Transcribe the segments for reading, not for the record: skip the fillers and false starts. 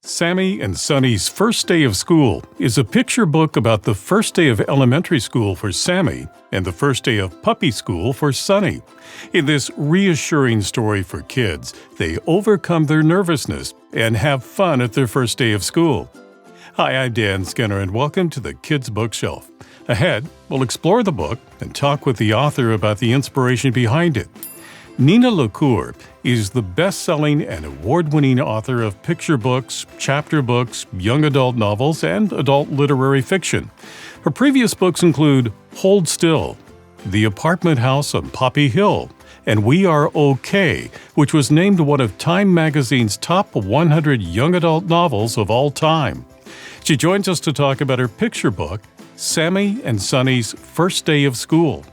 Sammy and Sonny's First Day of School is a picture book about the first day of elementary school for Sammy and the first day of puppy school for Sonny. In this reassuring story for kids, they overcome their nervousness and have fun at their first day of school. Hi, I'm Dan Skinner, and welcome to the Kids Bookshelf. Ahead, we'll explore the book and talk with the author about the inspiration behind it. Nina LaCour is the best-selling and award-winning author of picture books, chapter books, young adult novels, and adult literary fiction. Her previous books include Hold Still, The Apartment House on Poppy Hill, and We Are Okay, which was named one of Time magazine's top 100 young adult novels of all time. She joins us to talk about her picture book, Sammy and Sonny's First Day of School.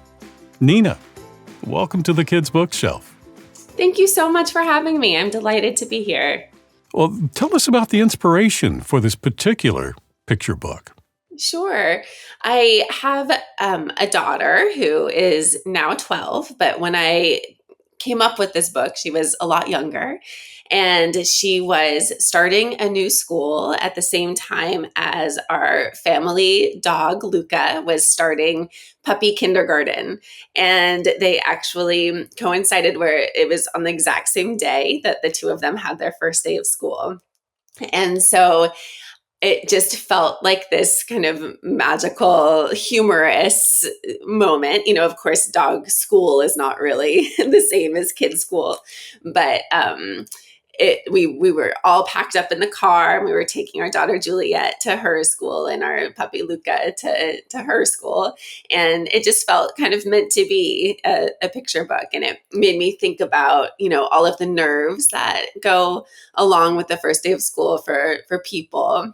Nina, welcome to the Kids Bookshelf. Thank you so much for having me. I'm delighted to be here. Well, tell us about the inspiration for this particular picture book. Sure. I have a daughter who is now 12, but when I came up with this book, she was a lot younger, and she was starting a new school at the same time as our family dog, Luca, was starting puppy kindergarten. And they actually coincided where it was on the exact same day that the two of them had their first day of school. And so it just felt like this kind of magical, humorous moment. You know, of course, dog school is not really the same as kids school, but we were all packed up in the car, and we were taking our daughter Juliet to her school and our puppy Luca to her school. And it just felt kind of meant to be a picture book. And it made me think about, you know, all of the nerves that go along with the first day of school for people.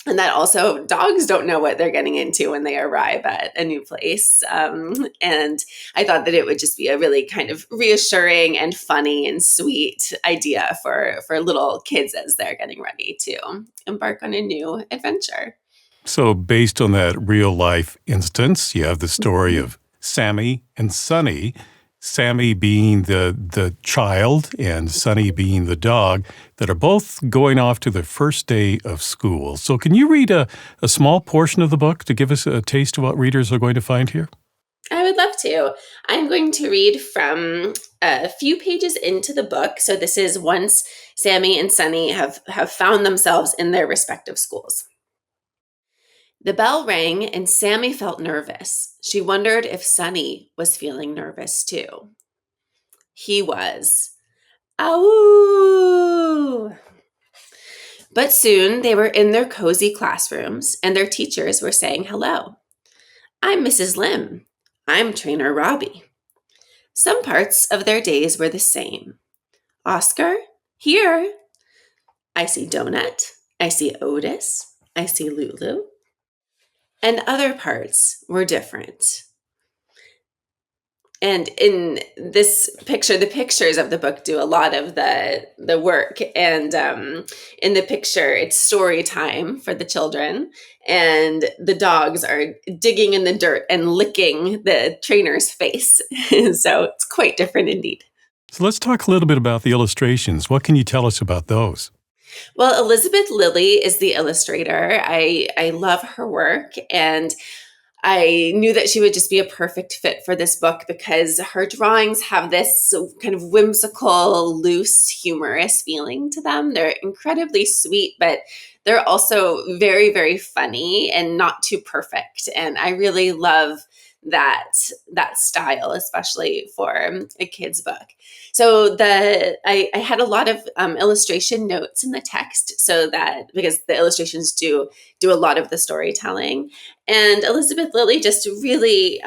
And that also dogs don't know what they're getting into when they arrive at a new place. And I thought that it would just be a really kind of reassuring and funny and sweet idea for little kids as they're getting ready to embark on a new adventure. So based on that real life instance, you have the story of Sammy and Sonny, Sammy being the child and Sonny being the dog, that are both going off to their first day of school. So can you read a small portion of the book to give us a taste of what readers are going to find here? I would love to. I'm going to read from a few pages into the book. So this is once Sammy and Sonny have found themselves in their respective schools. The bell rang and Sammy felt nervous. She wondered if Sonny was feeling nervous too. He was. Ow! But soon they were in their cozy classrooms and their teachers were saying hello. I'm Mrs. Lim. I'm Trainer Robbie. Some parts of their days were the same. Oscar, here. I see Donut. I see Otis. I see Lulu. And other parts were different. And in this picture, the pictures of the book do a lot of the work. And in the picture, it's story time for the children. And the dogs are digging in the dirt and licking the trainer's face. So it's quite different indeed. So let's talk a little bit about the illustrations. What can you tell us about those? Well, Elizabeth Lilly is the illustrator. I love her work, and I knew that she would just be a perfect fit for this book because her drawings have this kind of whimsical, loose, humorous feeling to them. They're incredibly sweet, but they're also very, very funny and not too perfect. And I really love that style, especially for a kid's book. So I had a lot of illustration notes in the text, so that because the illustrations do a lot of the storytelling, and Elizabeth Lilly just really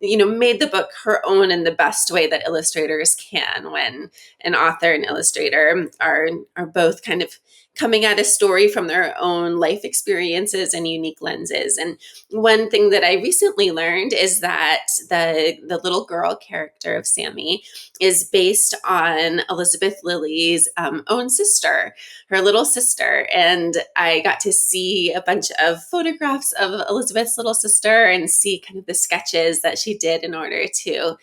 made the book her own in the best way that illustrators can when an author and illustrator are both kind of coming at a story from their own life experiences and unique lenses. And one thing that I recently learned is that the little girl character of Sammy is based on Elizabeth Lilly's own sister, her little sister. And I got to see a bunch of photographs of Elizabeth's little sister and see kind of the sketches that she did in order to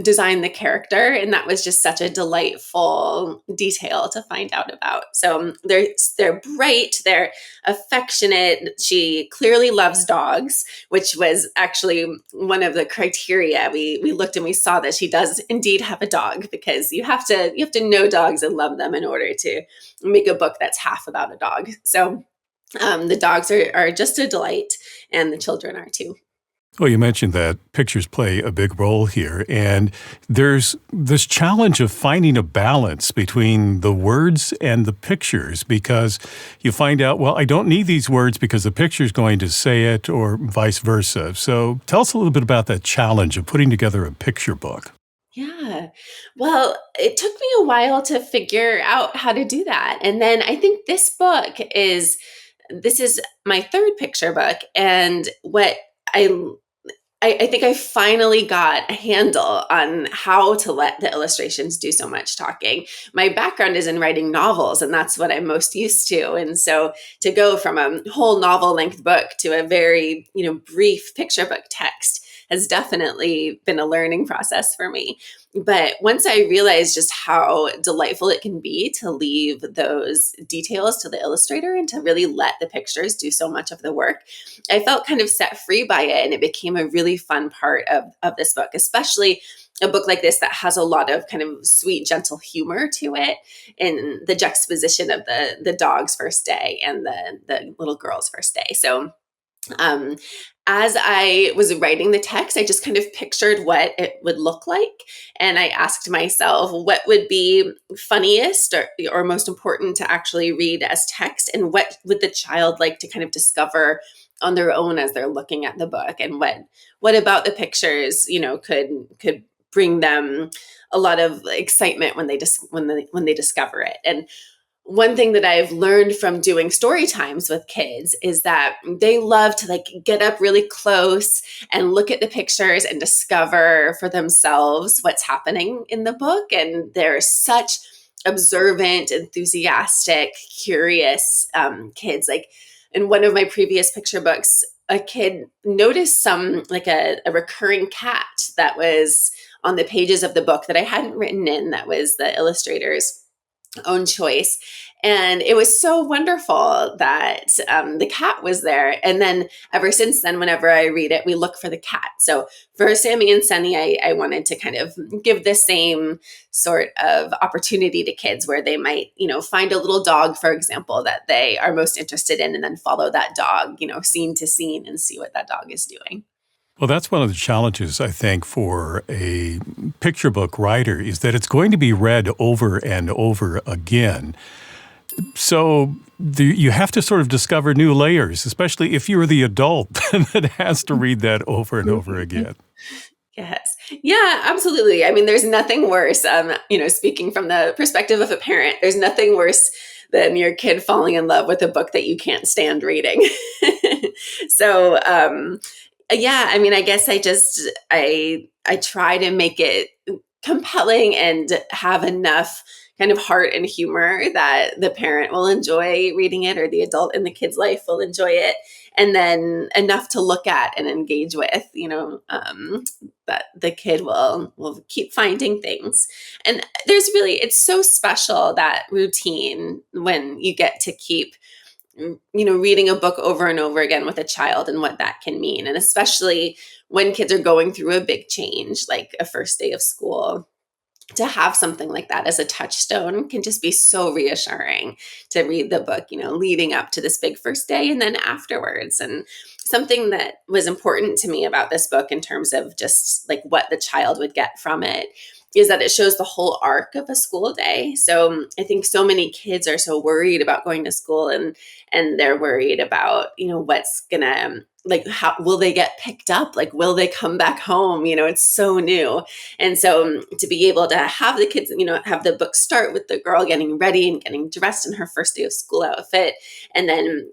design the character. And that was just such a delightful detail to find out about. So they're bright, they're affectionate. She clearly loves dogs, which was actually one of the criteria. We looked and we saw that she does indeed have a dog, because you have to know dogs and love them in order to make a book that's half about a dog. So the dogs are just a delight, and the children are too. Well, you mentioned that pictures play a big role here, and there's this challenge of finding a balance between the words and the pictures, because you find out, well, I don't need these words because the picture's going to say it, or vice versa. So tell us a little bit about that challenge of putting together a picture book. Yeah. Well, it took me a while to figure out how to do that. And then I think this is my third picture book. And what I I think I finally got a handle on how to let the illustrations do so much talking. My background is in writing novels, and that's what I'm most used to. And so to go from a whole novel length book to a very, brief picture book text has definitely been a learning process for me. But once I realized just how delightful it can be to leave those details to the illustrator and to really let the pictures do so much of the work, I felt kind of set free by it. And it became a really fun part of this book, especially a book like this that has a lot of kind of sweet, gentle humor to it, in the juxtaposition of the dog's first day and the little girl's first day. So um, as I was writing the text, I just kind of pictured what it would look like. And I asked myself what would be funniest or most important to actually read as text, and what would the child like to kind of discover on their own as they're looking at the book, and what about the pictures, could bring them a lot of excitement when they discover it. And one thing that I've learned from doing story times with kids is that they love to get up really close and look at the pictures and discover for themselves what's happening in the book. And they're such observant, enthusiastic, curious kids. Like in one of my previous picture books, a kid noticed a recurring cat that was on the pages of the book that I hadn't written in, that was the illustrator's own choice. And it was so wonderful that the cat was there. And then ever since then, whenever I read it, we look for the cat. So for Sammy and Sunny, I wanted to kind of give the same sort of opportunity to kids, where they might, find a little dog, for example, that they are most interested in, and then follow that dog, scene to scene, and see what that dog is doing. Well, that's one of the challenges, I think, for a picture book writer, is that it's going to be read over and over again. So you have to sort of discover new layers, especially if you're the adult that has to read that over and over again. Yes. Yeah, absolutely. I mean, there's nothing worse, speaking from the perspective of a parent, there's nothing worse than your kid falling in love with a book that you can't stand reading. So, yeah, I mean, I guess I try to make it compelling and have enough kind of heart and humor that the parent will enjoy reading it, or the adult in the kid's life will enjoy it, and then enough to look at and engage with, that the kid will keep finding things. And it's so special, that routine, when you get to keep reading a book over and over again with a child, and what that can mean. And especially when kids are going through a big change, like a first day of school, to have something like that as a touchstone can just be so reassuring, to read the book, leading up to this big first day and then afterwards. And something that was important to me about this book, in terms of just like what the child would get from it, is that it shows the whole arc of a school day. So I think so many kids are so worried about going to school, and they're worried about, what's gonna, how will they get picked up? Like, will they come back home? It's so new. And so to be able to have the kids, have the book start with the girl getting ready and getting dressed in her first day of school outfit, and then,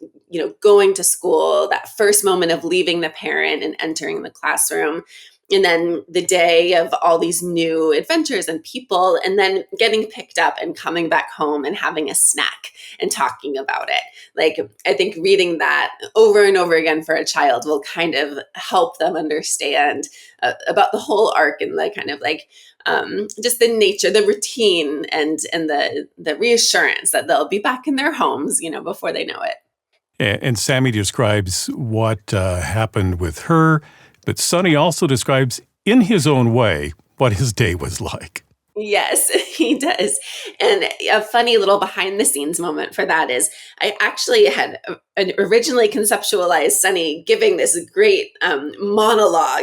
going to school, that first moment of leaving the parent and entering the classroom, and then the day of all these new adventures and people, and then getting picked up and coming back home and having a snack and talking about it. Like, I think reading that over and over again for a child will kind of help them understand about the whole arc, and the kind of like just the nature, the routine, and the reassurance that they'll be back in their homes, before they know it. And Sammy describes what happened with her, but Sonny also describes in his own way what his day was like. Yes, he does. And a funny little behind the scenes moment for that is I actually had originally conceptualized Sunny giving this great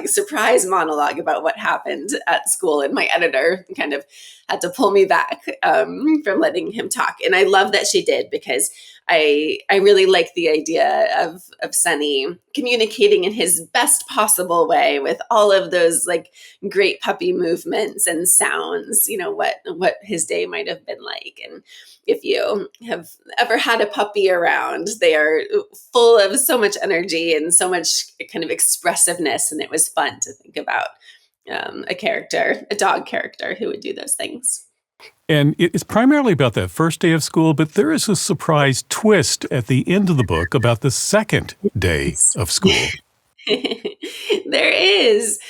surprise monologue about what happened at school. And my editor kind of had to pull me back from letting him talk. And I love that she did, because I really like the idea of Sunny communicating in his best possible way with all of those like great puppy movements and sounds, what his day might have been like. And if you have ever had a puppy around, they are full of so much energy and so much kind of expressiveness. And it was fun to think about a dog character who would do those things. And it's primarily about that first day of school, but there is a surprise twist at the end of the book about the second day of school. There is.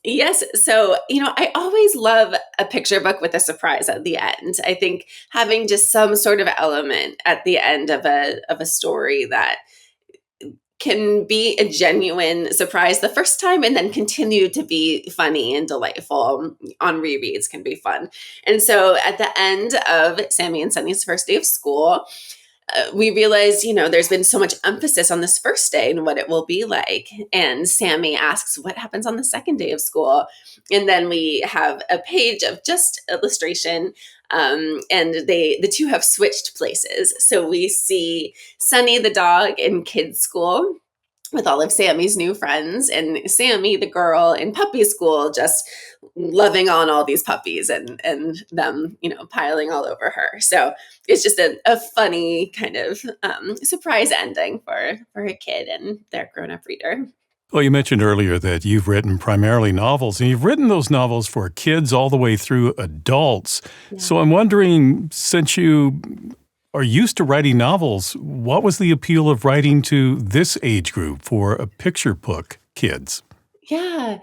Yes. So, I always love a picture book with a surprise at the end. I think having just some sort of element at the end of a story that can be a genuine surprise the first time and then continue to be funny and delightful on rereads can be fun. And so at the end of Sammy and Sunny's first day of school, we realize, there's been so much emphasis on this first day and what it will be like. And Sammy asks what happens on the second day of school. And then we have a page of just illustration. And the two have switched places. So we see Sunny the dog in kids' school with all of Sammy's new friends, and Sammy the girl in puppy school just loving on all these puppies and them, piling all over her. So it's just a funny kind of surprise ending for a kid and their grown-up reader. Well, you mentioned earlier that you've written primarily novels, and you've written those novels for kids all the way through adults. Yeah. So I'm wondering, since you are used to writing novels, what was the appeal of writing to this age group for a picture book, kids? Yeah.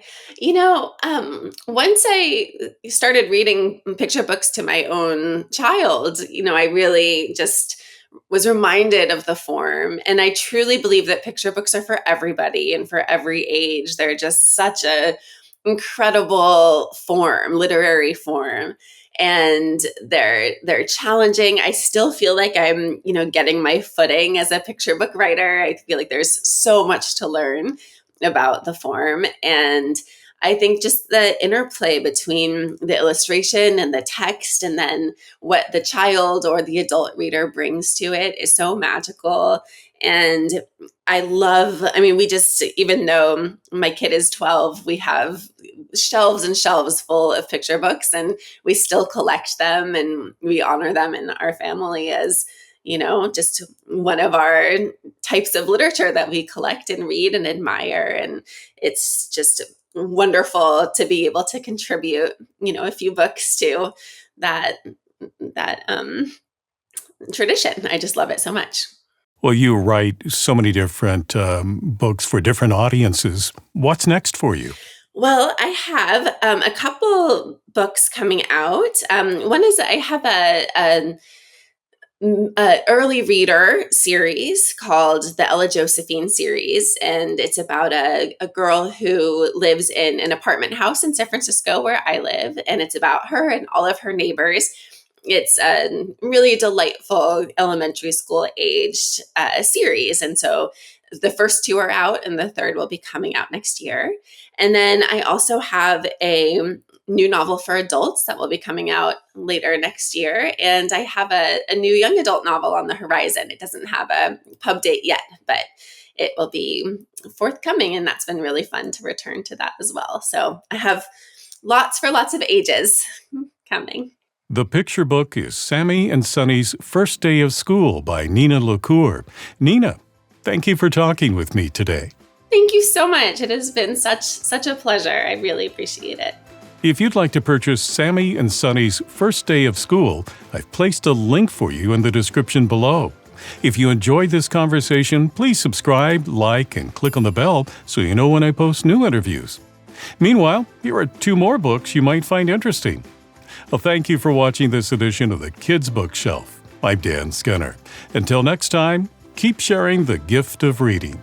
Once I started reading picture books to my own child, I really just was reminded of the form. And I truly believe that picture books are for everybody and for every age. They're just such a incredible form, literary form. And they're challenging. I still feel like I'm, getting my footing as a picture book writer. I feel like there's so much to learn about the form. And I think just the interplay between the illustration and the text, and then what the child or the adult reader brings to it, is so magical. And even though my kid is 12, we have shelves and shelves full of picture books, and we still collect them and we honor them in our family as, just one of our types of literature that we collect and read and admire. And it's just wonderful to be able to contribute, a few books to that tradition. I just love it so much. Well, you write so many different books for different audiences. What's next for you? Well, I have a couple books coming out. One is I have a early reader series called the Ella Josephine series, and it's about a girl who lives in an apartment house in San Francisco where I live, and it's about her and all of her neighbors. It's a really delightful elementary school aged series, and so the first two are out and the third will be coming out next year. And then I also have a new novel for adults that will be coming out later next year. And I have a new young adult novel on the horizon. It doesn't have a pub date yet, but it will be forthcoming. And that's been really fun to return to that as well. So I have lots of ages coming. The picture book is Sammy and Sunny's First Day of School by Nina LaCour. Nina, thank you for talking with me today. Thank you so much. It has been such a pleasure. I really appreciate it. If you'd like to purchase Sammy and Sonny's First Day of School, I've placed a link for you in the description below. If you enjoyed this conversation, please subscribe, like, and click on the bell so you know when I post new interviews. Meanwhile, here are 2 more books you might find interesting. Well, thank you for watching this edition of the Kids Bookshelf. I'm Dan Skinner. Until next time, keep sharing the gift of reading.